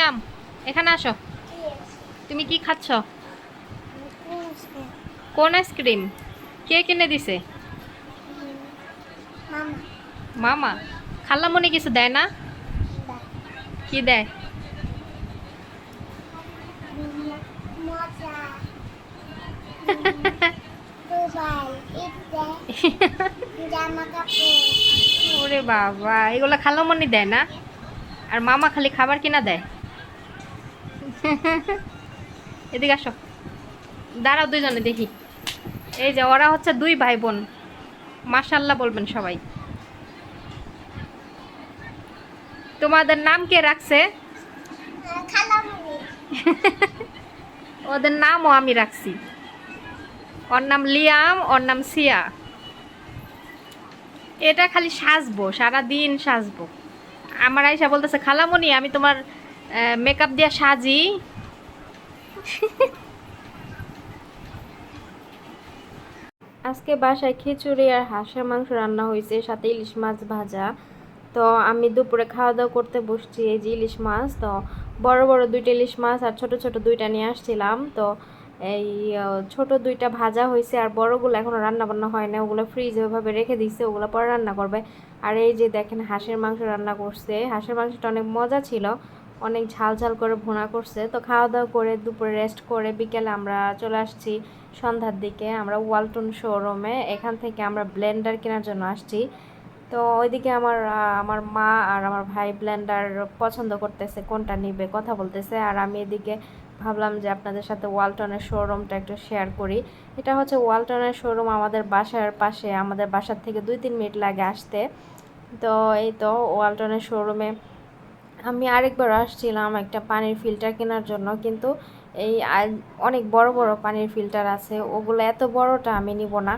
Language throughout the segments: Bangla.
লিয়াম, এখানে আসো। তুমি কি খাচ্ছ? কোন আইসক্রিম? কে কিনে দিছে? মামা। খালামণি কিছু দেয় না? কি দেয়? ওরে বাবা, এগুলা খালামণি দেয় না? আর মামা খালি খাবার কিনা দেয়? এদিকে আসো, দাঁড়াও দুইজনে দেখি। এই যে ওরা হচ্ছে দুই ভাই বোন। মাশাল্লাহ বলবেন সবাই। তোমাদের নাম কে রাখছে? ওদের নামও আমি রাখছি। ওর নাম লিয়াম, ওর নাম সিয়া। এটা খালি সাজবো, সারাদিন সাজবো। আমার আয়সা বলতেছে, খালামণি আমি তোমার মেকআপ দিয়া সাজি। আজকে বাসায় খিচুড়ি আর হাঁসের মাংস রান্না হয়েছে, সাথে ইলিশ মাছ ভাজা। তো আমি দুপুরে খাওয়া দাওয়া করতে বসছি। এই যে ইলিশ মাছ, তো বড় বড় দুইটা ইলিশ মাছ আর ছোট ছোট দুইটা নিয়ে আসছিলাম। তো এই ছোট দুইটা ভাজা হয়েছে, আর বড়গুলো এখনো রান্না বান্না হয় না, ওগুলো ফ্রিজে ওইভাবে রেখে দিচ্ছে, ওগুলো পরে রান্না করবে। আর এই যে দেখেন হাঁসের মাংস রান্না করছে। হাঁসের মাংসটা অনেক মজা ছিল, অনেক ঝাল ঝাল করে ভুনা করছে। তো খাওয়া দাওয়া করে দুপুরে রেস্ট করে বিকেলে আমরা চলে আসছি সন্ধ্যার দিকে আমরা ওয়ালটন শোরুমে। এখান থেকে আমরা ব্লেন্ডার কেনার জন্য আসছি। তো ওইদিকে আমার মা আর আমার ভাই ব্লেন্ডার পছন্দ করতেছে, কোনটা নিবে কথা বলতেছে। আর আমি এদিকে ভাবলাম যে আপনাদের সাথে ওয়ালটনের শোরুমটা একটু শেয়ার করি। এটা হচ্ছে ওয়ালটনের শোরুম, আমাদের বাসার পাশে, আমাদের বাসার থেকে 2-3 মিনিট লাগে আসতে। তো এই তো ওয়ালটনের শোরুমে আমি আরেকবার আসছিলাম একটা পানির ফিল্টার কেনার জন্য, কিন্তু এই অনেক বড় বড় পানির ফিল্টার আছে, ওগুলো এত বড়টা আমি নিব না।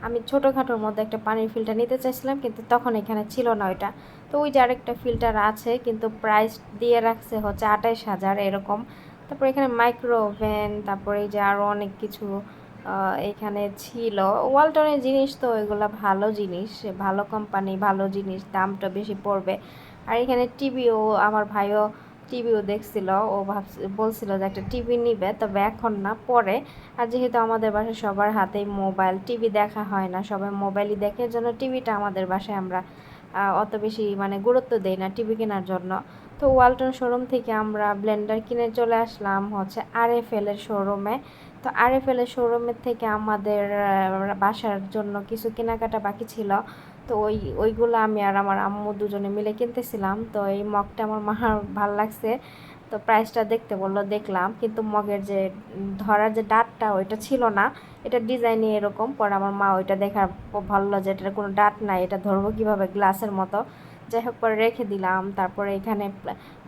আমি ছোটোখাটোর মধ্যে একটা পানির ফিল্টার নিতে চাইছিলাম, কিন্তু তখন এখানে ছিল না ওইটা। তো ওই যে আরেকটা ফিল্টার আছে, কিন্তু প্রাইস দিয়ে রাখছে হচ্ছে 28,000 এরকম। তারপর এখানে মাইক্রো ওভেন, তারপরে এই যে আরও অনেক কিছু এখানে ছিল। ওয়ালটনের জিনিস তো এগুলো ভালো জিনিস, ভালো কোম্পানি, ভালো জিনিস, দামটা বেশি পড়বে। আর এখানে টিভিও, আমার ভাইও টিভিও দেখছিল, ও বলছিল যে একটা টিভি নিবে, তবে এখন না, পরে। আর যেহেতু আমাদের বাসায় সবার হাতেই মোবাইল, টিভি দেখা হয় না, সবাই মোবাইলই দেখে, এর জন্য টিভিটা আমাদের বাসায় আমরা অত বেশি মানে গুরুত্ব দেই না টিভি কেনার জন্য। তো ওয়ালটন শোরুম থেকে আমরা ব্লেন্ডার কিনে চলে আসলাম হচ্ছে আরএফএল এর শোরুমে। তো আরএফএল এর শোরুমের থেকে আমাদের বাসার জন্য কিছু কেনাকাটা বাকি ছিল। তো ওইগুলো আমি আর আমার আম্মু দুজনে মিলে কিনতেছিলাম। তো এই মগটা আমার মার ভাল লাগছে, তো প্রাইসটা দেখতে বললো, দেখলাম, কিন্তু মগের যে ধরার যে ডাটটা ওইটা ছিল না, এটা ডিজাইনই এরকম। পরে আমার মা ওইটা দেখার ভাবলো যে এটার কোনো ডাট নাই, এটা ধরবো কীভাবে, গ্লাসের মতো। যাই হোক, পরে রেখে দিলাম। তারপরে এখানে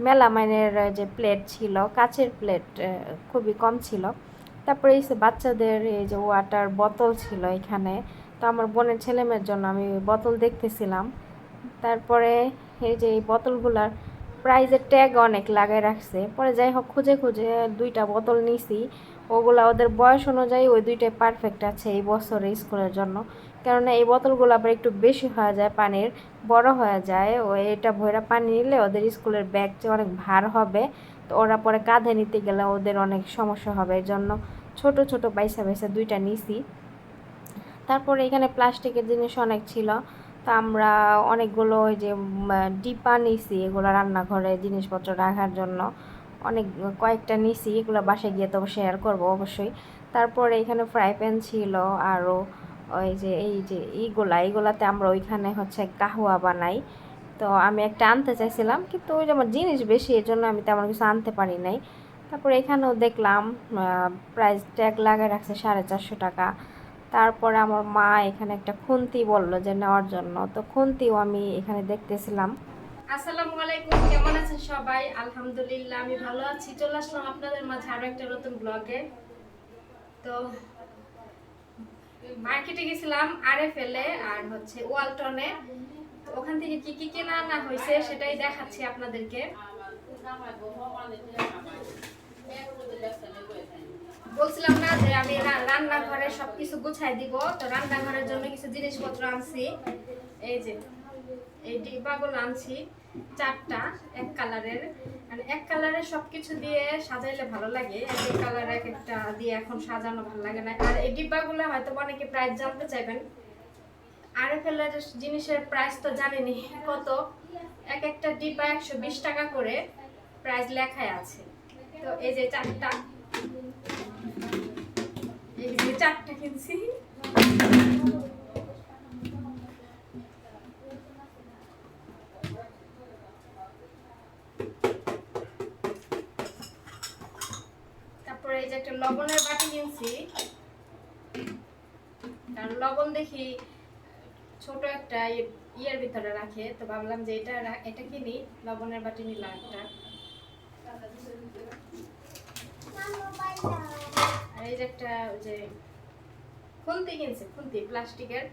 মেলামাইনের যে প্লেট ছিল, কাচের প্লেট খুবই কম ছিল। তারপরে এই যে বাচ্চাদের এই যে ওয়াটার বোতল ছিল এখানে, তো আমার বোনের ছেলেমেয়ের জন্য আমি বোতল দেখতেছিলাম। তারপরে এই যে এই বোতলগুলার প্রাইজের ট্যাগ অনেক লাগাই রাখছে। পরে যাই হোক, খুঁজে খুঁজে দুইটা বোতল নিছি, ওগুলা ওদের বয়স অনুযায়ী ওই দুইটাই পারফেক্ট আছে এই বছরে স্কুলের জন্য। কেননা এই বোতলগুলো আবার একটু বেশি হয়ে যায়, পানির বড় হয়ে যায়, এটা ভইরা পানি নিলে ওদের স্কুলের ব্যাগ যে অনেক ভার হবে, তো ওরা পরে কাঁধে নিতে গেলে ওদের অনেক সমস্যা হবে, এর জন্য ছোট ছোট বাইসা বাইসা দুইটা নিছি। তারপরে এখানে প্লাস্টিকের জিনিস অনেক ছিল, তো আমরা অনেকগুলো ওই যে ডিপা নিছি, এগুলো রান্নাঘরে জিনিসপত্র রাখার জন্য অনেক কয়েকটা নিছি, এগুলো বাসায় গিয়ে তো শেয়ার করবো অবশ্যই। তারপরে এখানে ফ্রাই প্যান ছিল, আরও ওই যে এইগুলাতে আমরা ওইখানে হচ্ছে কাহুয়া বানাই। তো আমি একটা আনতে চাইছিলাম, কিন্তু ওই যে আমার জিনিস বেশি, এর জন্য আমি তেমন কিছু আনতে পারি নাই। তারপরে এখানেও দেখলাম প্রাইস ট্যাগ লাগাই রাখছে 450 টাকা। তারপরে আমার মা এখানে একটা খুন্তি বললো যে নেওয়ার জন্য, তো খুন্তিও আমি এখানে দেখতেছিলাম। আসসালামু আলাইকুম, কেমন আছেন সবাই? আলহামদুলিল্লাহ আমি ভালো আছি। চলে আসলাম আপনাদের মাঝে আরো একটা নতুন ব্লগে। তো মার্কেটে গেছিলাম আরএফএল এ আর হচ্ছে ওয়ালটনে, তো ওখান থেকে কি কি কেনা আনা হয়েছে সেটাই দেখাচ্ছি আপনাদেরকে। বলছিলাম না যে আমি রান্নাঘরে সবকিছু গুছাই দিব, তো রান্নাঘরের জন্য কিছু জিনিসপত্র আনছি। এই যে এই ডিব্বাগুলো আনছি, চারটা এক কালারের, মানে এক কালারের সবকিছু দিয়ে সাজাইলে ভালো লাগে, এক কালার এক একটা দিয়ে এখন সাজানো ভালো লাগে না। আর এই ডিব্বাগুলো হয়তো অনেকে প্রাইস জানতে চাইবেন। আরএফএল এর জিনিসের প্রাইস তো জানেনই কত, এক একটা ডিব্বা 120 টাকা করে প্রাইস লেখাই আছে। তো এই যে চারটা, এই যে চারটা কিনছি। তারপরে এই যে একটা লবণের বাটি কিনছি, কারণ লবণ দেখি ছোট একটা ইয়ের ভিতরে রাখে, তো ভাবলাম যে এটা কিনি, লবণের বাটি নিলাম একটা। আর এই যে একটা যে খুন্তি কিনছে, খুন্তি প্লাস্টিকের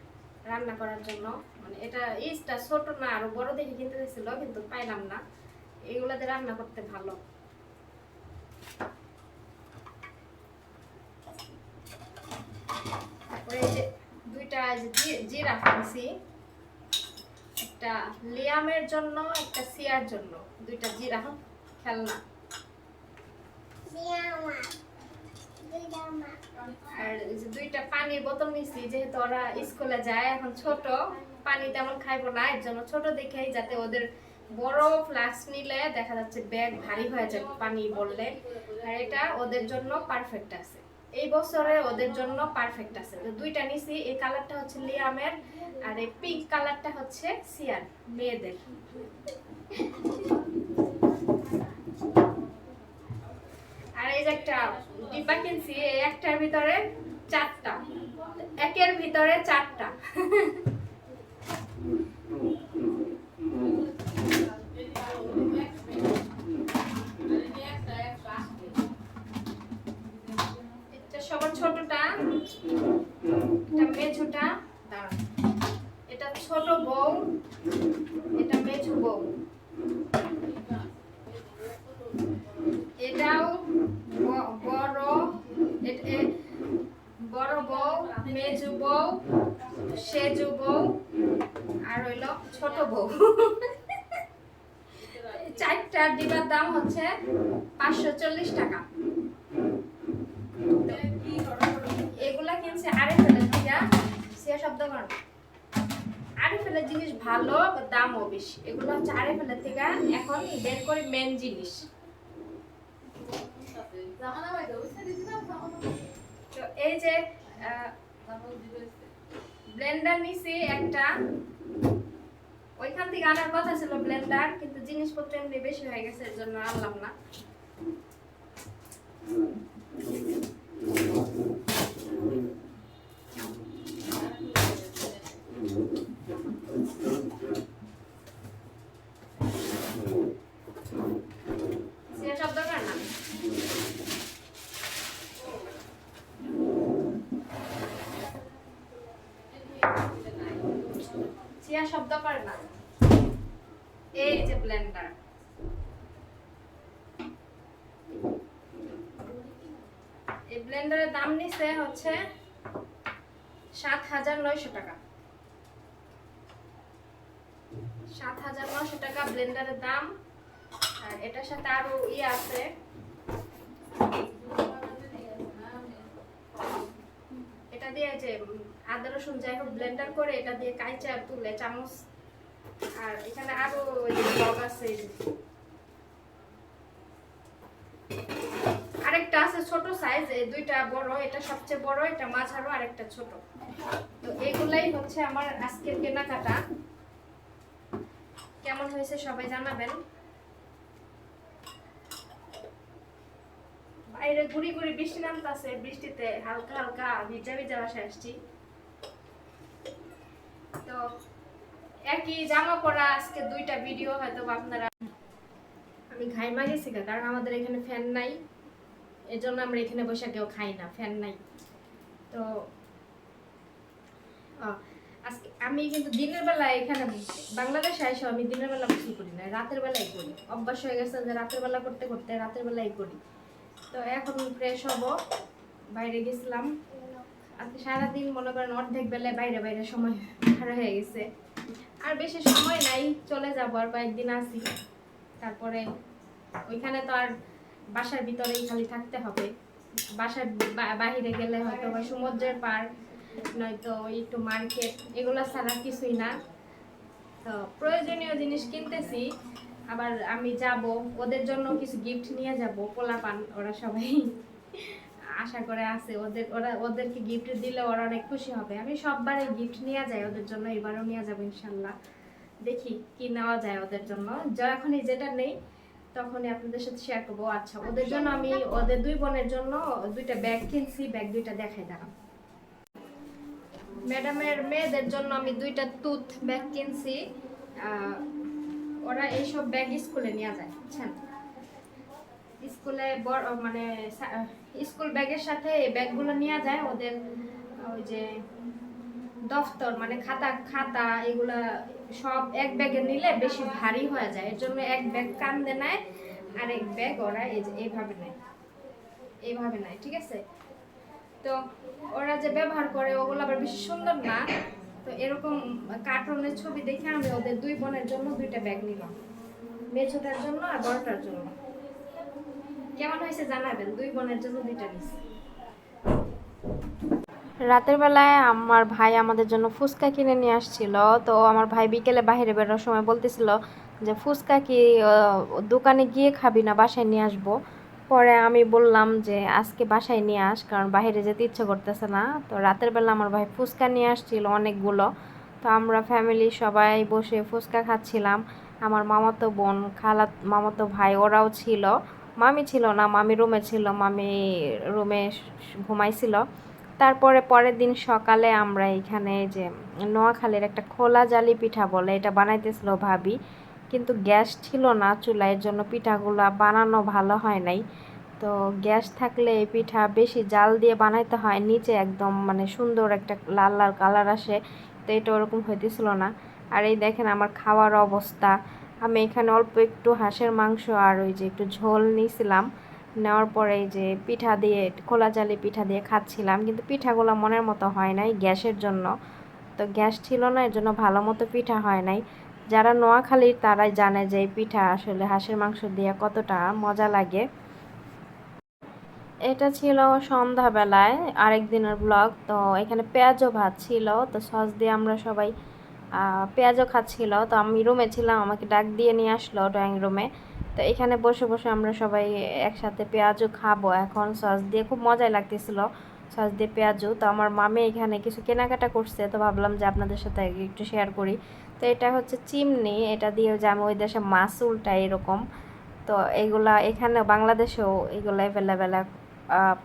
রান্না করার জন্য, মানে এটা ইসটা ছোট না, আরো বড় দেখে কিনতে চাইছিল কিন্তু পাইলাম না। এগুলাতে রান্না করতে ভালো। তারপরে এই যে দুইটা জিরা কিনছি, একটা লিয়ামের জন্য একটা সিয়ার জন্য, দুইটা জিরা খেলনা। আর দুইটা পানির বোতল নিছি, যেহেতু ওরা স্কুলে যায় এখন, ছোট পানি তেমন খাইবো না, এর জন্য ছোট দেখেই, যাতে ওদের বড় ফ্লাস্ক নিলে দেখা যাচ্ছে ব্যাগ ভারী হয়ে যায় পানি বললে। আর এটা ওদের জন্য পারফেক্ট আছে, এই বছরে ওদের জন্য পারফেক্ট আছে। তো দুইটা নিছি, এই কালারটা হচ্ছে লিয়ামের আর এই পিঙ্ক কালারটা হচ্ছে সিয়ার মেয়েদের। আর এই যে একটা ডিব্বা কিনছি, এই একটার ভিতরে চারটা, একের ভিতরে চারটা। এটা সবার ছোটটা, এটা মেঝোটা, এটা ছোট বউ, এটা মেঝো বউ, এটাও বড়, বড় বউ, মেজু বউ, সেজু বউ, আর হইল ছোট বউ। চারটা ডিবার দাম হচ্ছে 540 টাকা। এগুলা কিনছে আরএফএল থেকে, সে শব্দ কর, আরএফএল জিনিস ভালো, দামও বেশি। এগুলো হচ্ছে আরএফএল থেকে এখন বের করে মেন জিনিস। তো এই যে ব্লেন্ডার নিছি একটা, ওইখান থেকে আনার কথা ছিল ব্লেন্ডার, কিন্তু জিনিসপত্র এমনি বেশি হয়ে গেছে, এর জন্য আনলাম না। শব্দ কর না, শব্দ করে না। এই যে ব্লেন্ডার, এই ব্লেন্ডারের দাম নিছে হচ্ছে 7,900 টাকা। 7,900 টাকা ব্লেন্ডারের দাম। আর এটার সাথে আরো আছে, এটা দিয়ে যে আদা রসুন যাই হোক ব্লেন্ডার করে, এটা দিয়ে কাইচা তুলে চামচ। আর এখানে আরো ব্লগ আছে, আরেকটা আছে ছোট সাইজ, এই দুইটা বড়, এটা সবচেয়ে বড়, এটা মাঝারো, আর একটা ছোট। তো এগুলাই হচ্ছে আমার আজকের কেনাকাটা। কেমন হয়েছে সবাই জানাবেন। বাইরে গুড়ি গুড়ি বৃষ্টি নামতেছে, বৃষ্টিতে হালকা হালকা ভিজা ভিজা বাসায় আসছি। তো একই জামা পরা আজকে দুইটা ভিডিও হয়তো আপনারা। আমি ঘাইমা গেছি, কারণ আমাদের এখানে ফ্যান নাই, এজন্য আমরা এখানে বসে কেউ খাই না, ফ্যান নাই। তো আজকে আমি কিন্তু দিনের বেলা এখানে বাংলাদেশে এসে আমি দিনের বেলা কিছু করি না, রাতের বেলাই করি, অভ্যাস হয়ে গেছে যে রাতের বেলা করতে করতে রাতের বেলাই করি। তো এখন ফ্রেশ হব, বাইরে গেছিলাম আজকে সারাদিন, মনে করেন অর্ধেক বেলায় বাইরে বাইরে সময় খারাপ হয়ে গেছে। আর বেশি সময় নাই, চলে যাবো আর কয়েকদিন আসি, তারপরে ওইখানে তো আর বাসার ভিতরেই খালি থাকতে হবে। বাসার বাহিরে গেলে হয়তো বা সমুদ্রের পার, নয়তো একটু মার্কেট, এগুলো ছাড়া কিছুই না। তো প্রয়োজনীয় জিনিস কিনতেছি, আবার আমি যাব ওদের জন্য কিছু গিফট নিয়ে যাব, পোলাপান ওরা সবাই আশা করে আছে, ওদেরকে গিফট দিলে ওরা অনেক খুশি হবে। আমি সববারে গিফট নিয়ে যাই ওদের জন্য, এবারও নিয়ে যাবো ইনশাল্লাহ। দেখি কি নেওয়া যায় ওদের জন্য, যখনই যেটা নেই তখনই আপনাদের সাথে শেয়ার করবো। আচ্ছা, ওদের জন্য আমি ওদের দুই বোনের জন্য দুইটা ব্যাগ কিনছি, ব্যাগ দুইটা দেখাই দাঁড়াও। ম্যাডামের মেয়েদের জন্য আমি দুইটা টুথ ব্যাগ কিনছি। ওরা এইসব ব্যাগ স্কুলে নিয়ে যায়, বুঝছেন? স্কুলে বড় মানে স্কুল ব্যাগের সাথে এই ব্যাগগুলো নিয়ে যায় ওদের, ওই যে দফতর মানে খাতা খাতা এগুলা সব এক ব্যাগে নিলে বেশি ভারী হয়ে যায়, এর জন্য এক ব্যাগ কান্দে নেয়, আর এক ব্যাগ ওরা এইভাবে নেয়, এইভাবে নেয়, ঠিক আছে? তো ওরা যে ব্যবহার করে ওগুলো আবার বেশি সুন্দর না, তো এরকম কার্টুনের ছবি দেখে আমি ওদের দুই বোনের জন্য দুইটা ব্যাগ নিলাম, মেছোটার জন্য আর বড়টার জন্য। কেমন হয়েছে জানাবেন, দুই বোনের জন্য দুইটা নিছি। রাতের বেলায় আমার ভাই আমাদের জন্য ফুচকা কিনে নিয়ে আসছিল। তো আমার ভাই বিকেলে বাইরে বেরোনোর সময় বলতেছিল যে ফুচকা কি দোকানে গিয়ে খাবি না বাসায় নিয়ে আসবো। পরে আমি বললাম যে আজকে বাসায় নিয়ে আস, কারণ বাইরে যেতে ইচ্ছে করতেছে না। তো রাতের বেলা আমার ভাই ফুচকা নিয়ে আসছিল অনেকগুলো। তো আমরা ফ্যামিলি সবাই বসে ফুচকা খাচ্ছিলাম। আমার মামাতো বোন, মামাতো ভাই ওরাও ছিল। মামি ছিল না, মামি রুমে ছিল, মামি রুমে ঘুমাইছিল। তারপরে পরের দিন সকালে আমরা এখানে যে নোয়াখালীর একটা খোলা জালি পিঠা বলে, এটা বানাইতেছিল ভাবি, কিন্তু গ্যাস ছিল না চুলার জন্য পিঠাগুলা বানানো ভালো হয় নাই। তো গ্যাস থাকলে এই পিঠা বেশি জাল দিয়ে বানাইতে হয়, নিচে একদম মানে সুন্দর একটা লাল লাল কালার আসে, তো এটা ওরকম হইতেছিল না। আর এই দেখেন আমার খাওয়ার অবস্থা। আমি এখানে অল্প একটু হাঁসের মাংস আর ওই যে একটু ঝোল নিয়েছিলাম, নেওয়ার পরে এই যে পিঠা দিয়ে খোলা জালি পিঠা দিয়ে খাচ্ছিলাম, কিন্তু পিঠাগুলো মনের মতো হয় নাই গ্যাসের জন্য। তো গ্যাস ছিল না, এর জন্য ভালো মতো পিঠা হয় নাই। যারা নোয়াখালীর তারাই জানে যে এই পিঠা আসলে হাঁসের মাংস দিয়ে কতটা মজা লাগে। এটা ছিল সন্ধ্যাবেলায় আরেক দিনের ব্লগ। তো এখানে পেঁয়াজও ভাত ছিল, তো সস দিয়ে আমরা সবাই পেঁয়াজও খাচ্ছিল। তো আমি রুমে ছিলাম, আমাকে ডাক দিয়ে নিয়ে আসলো ড্রয়িং রুমে। তো এখানে বসে বসে আমরা সবাই একসাথে পেঁয়াজও খাবো এখন সস দিয়ে, খুব মজাই লাগতেছিল সস দিয়ে পেঁয়াজও। তো আমার মামি এখানে কিছু কেনাকাটা করছে, তো ভাবলাম যে আপনাদের সাথে একটু শেয়ার করি। তো এটা হচ্ছে চিমনি, এটা দিয়ে যে আমি ওই দেশে মাছ উল্টাই এরকম। তো এইগুলা এখানে বাংলাদেশেও এগুলো অ্যাভেলেবেল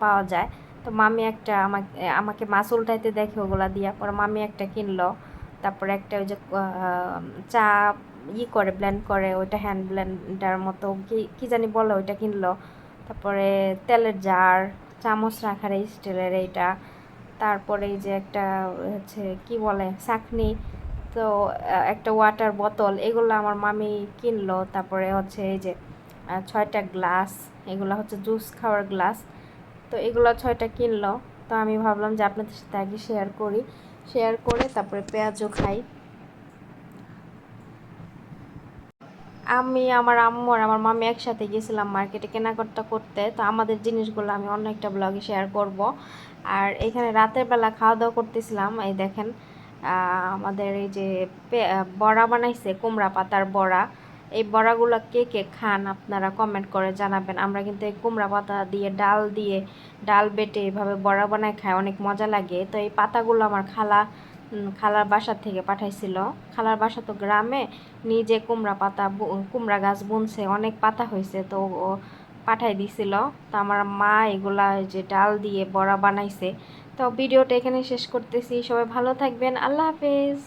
পাওয়া যায়। তো মামি একটা আমাকে আমাকে মাছ উল্টাইতে দেখে ওগুলা দিয়া, পরে মামি একটা কিনলো। তারপরে একটা ওই যে চা করে ব্লেন্ড করে, ওইটা হ্যান্ড ব্লেন্ডার মতো কি কি জানি বলে, ওইটা কিনলো। তারপরে তেলের জার, চামচ রাখার এই স্টিলের এইটা। তারপরে এই যে একটা হচ্ছে কি বলে চাকনি। তো একটা ওয়াটার বোতল, এগুলো আমার মামি কিনলো। তারপরে হচ্ছে এই যে 6টা গ্লাস, এগুলো হচ্ছে জুস খাওয়ার গ্লাস। তো এগুলো 6টা কিনলো। তো আমি ভাবলাম যে আপনাদের সাথে আগে শেয়ার করি, শেয়ার করে তারপরে পেঁয়াজও খাই। আমি, আমার আম্মু আর আমার মামি একসাথে গেছিলাম মার্কেটে কেনাকাটা করতে। তো আমাদের জিনিসগুলো আমি অন্য একটা ব্লগে শেয়ার করব। আর এখানে রাতের বেলা খাওয়া দাওয়া করতেছিলাম, এই দেখেন আমাদের এই যে বড়া বানাইছে, কুমড়া পাতার বড়া। এই বড়াগুলো কে কে খান আপনারা কমেন্ট করে জানাবেন। আমরা কিন্তু এই কুমড়া পাতা দিয়ে ডাল বেটে এভাবে বড়া বানায় খাই, অনেক মজা লাগে। তো এই পাতাগুলো আমার খালার বাসা থেকে পাঠাইছিল। খালার বাসা তো গ্রামে, নিজে কুমড়া গাছ বুনছে, অনেক পাতা হয়েছে, তো ও পাঠাই দিছিল। তো আমার মা এগুলা যে ডাল দিয়ে বড়া বানাইছে। তো ভিডিওটা এখানে শেষ করতেছি, সবাই ভালো থাকবেন, আল্লাহ হাফেজ।